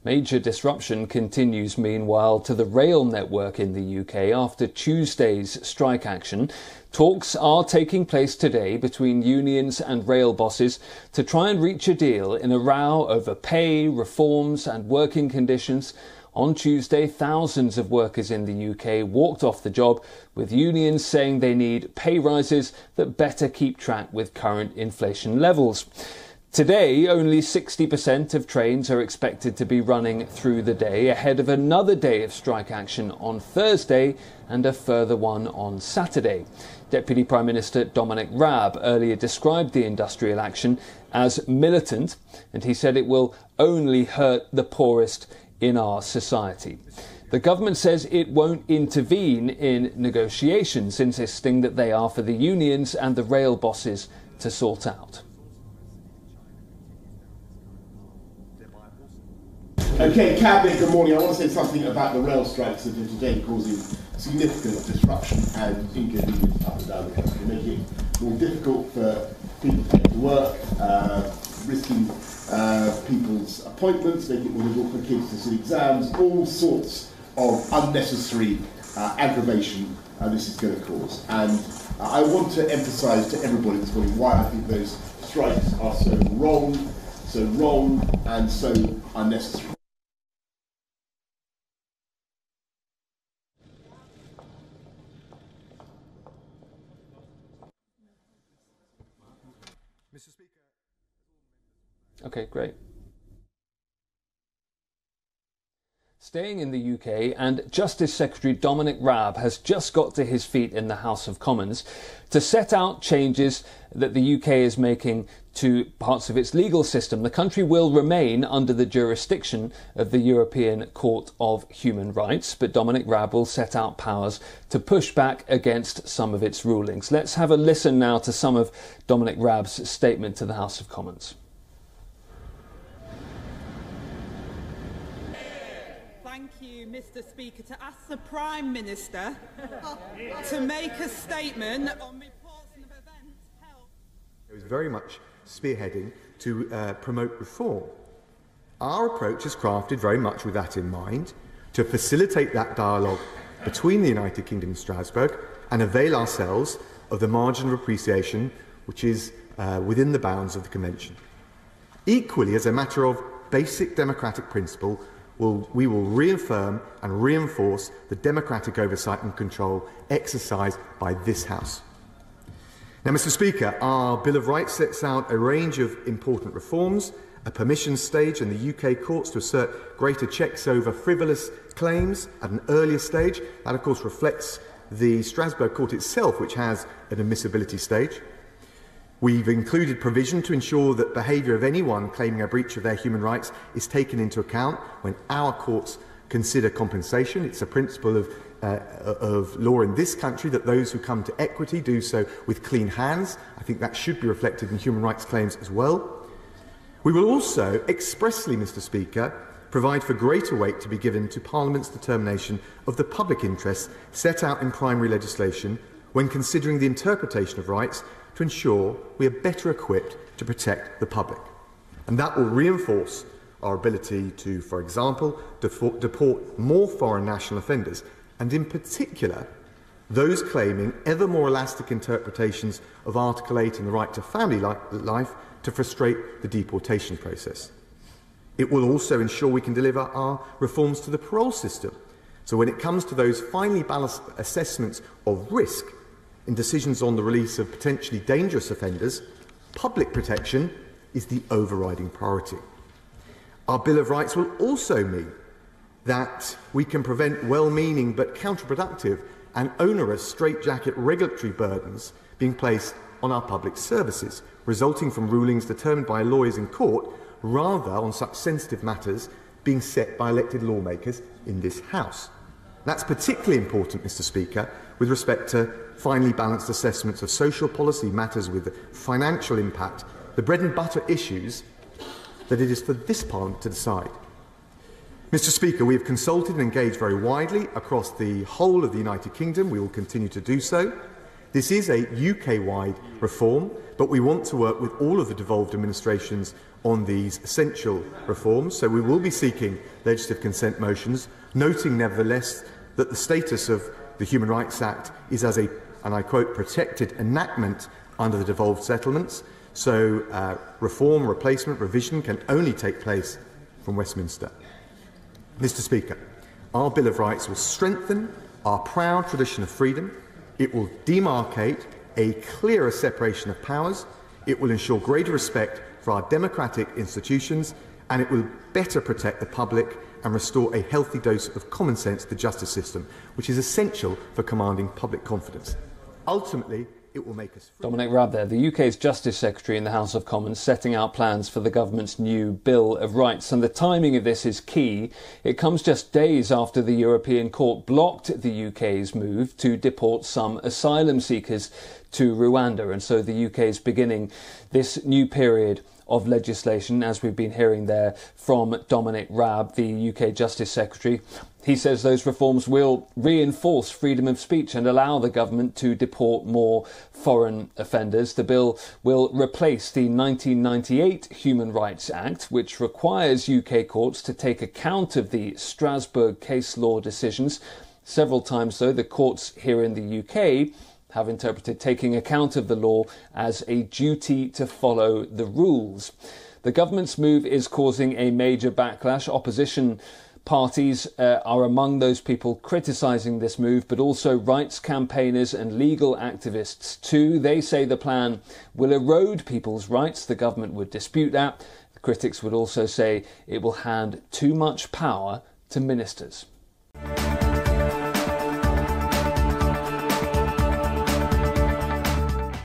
Major disruption continues, meanwhile, to the rail network in the UK after Tuesday's strike action. Talks are taking place today between unions and rail bosses to try and reach a deal in a row over pay, reforms and working conditions. On Tuesday, thousands of workers in the UK walked off the job, with unions saying they need pay rises that better keep track with current inflation levels. Today, only 60% of trains are expected to be running through the day, ahead of another day of strike action on Thursday and a further one on Saturday. Deputy Prime Minister Dominic Raab earlier described the industrial action as militant, and he said it will only hurt the poorest in our society. The government says it won't intervene in negotiations, insisting that they are for the unions and the rail bosses to sort out. Okay, Cabinet, good morning. I want to say something about the rail strikes that are today causing significant disruption and inconvenience up and down the country, making it more difficult for people to get to work, risking people's appointments, making it more difficult for kids to sit exams, all sorts of unnecessary aggravation this is going to cause. And I want to emphasise to everybody this morning why I think those strikes are so wrong and so unnecessary. Mr. Speaker. Okay, great. Staying in the UK, and Justice Secretary Dominic Raab has just got to his feet in the House of Commons to set out changes that the UK is making to parts of its legal system. The country will remain under the jurisdiction of the European Court of Human Rights, but Dominic Raab will set out powers to push back against some of its rulings. Let's have a listen now to some of Dominic Raab's statement to the House of Commons. Thank you, Mr. Speaker, to ask the Prime Minister to make a statement on reports of events held. It was very much spearheading to promote reform. Our approach is crafted very much with that in mind, to facilitate that dialogue between the United Kingdom and Strasbourg and avail ourselves of the margin of appreciation which is within the bounds of the Convention. Equally, as a matter of basic democratic principle, we will reaffirm and reinforce the democratic oversight and control exercised by this House. Now, Mr. Speaker, our Bill of Rights sets out a range of important reforms, a permission stage in the UK courts to assert greater checks over frivolous claims at an earlier stage. That, of course, reflects the Strasbourg Court itself, which has an admissibility stage. We've included provision to ensure that behaviour of anyone claiming a breach of their human rights is taken into account when our courts consider compensation. It's a principle of law in this country that those who come to equity do so with clean hands. I think that should be reflected in human rights claims as well. We will also expressly, Mr. Speaker, provide for greater weight to be given to Parliament's determination of the public interest set out in primary legislation when considering the interpretation of rights to ensure we are better equipped to protect the public. And that will reinforce our ability to, for example, deport more foreign national offenders, and in particular, those claiming ever more elastic interpretations of Article 8 and the right to family life to frustrate the deportation process. It will also ensure we can deliver our reforms to the parole system. So when it comes to those finely balanced assessments of risk in decisions on the release of potentially dangerous offenders, public protection is the overriding priority. Our Bill of Rights will also mean that we can prevent well-meaning but counterproductive and onerous straitjacket regulatory burdens being placed on our public services, resulting from rulings determined by lawyers in court rather on such sensitive matters being set by elected lawmakers in this House. That's particularly important, Mr. Speaker, with respect to finely balanced assessments of social policy matters with financial impact, the bread and butter issues that it is for this Parliament to decide. Mr. Speaker, we have consulted and engaged very widely across the whole of the United Kingdom. We will continue to do so. This is a UK-wide reform, but we want to work with all of the devolved administrations on these essential reforms. So we will be seeking legislative consent motions, noting nevertheless that the status of the Human Rights Act is as a, and I quote, protected enactment under the devolved settlements. So reform, replacement, revision can only take place from Westminster. Mr. Speaker, our Bill of Rights will strengthen our proud tradition of freedom. It will demarcate a clearer separation of powers. It will ensure greater respect for our democratic institutions, and it will better protect the public and restore a healthy dose of common sense to the justice system, which is essential for commanding public confidence. Ultimately, it will make us free. Dominic Raab there, the UK's Justice Secretary in the House of Commons, setting out plans for the government's new Bill of Rights. And the timing of this is key. It comes just days after the European Court blocked the UK's move to deport some asylum seekers to Rwanda. And so the UK is beginning this new period of legislation, as we've been hearing there from Dominic Raab, the UK Justice Secretary. He says those reforms will reinforce freedom of speech and allow the government to deport more foreign offenders. The bill will replace the 1998 Human Rights Act, which requires UK courts to take account of the Strasbourg case law decisions. Several times, though, the courts here in the UK have interpreted taking account of the law as a duty to follow the rules. The government's move is causing a major backlash. Opposition parties are among those people criticising this move, but also rights campaigners and legal activists too. They say the plan will erode people's rights. The government would dispute that. The critics would also say it will hand too much power to ministers.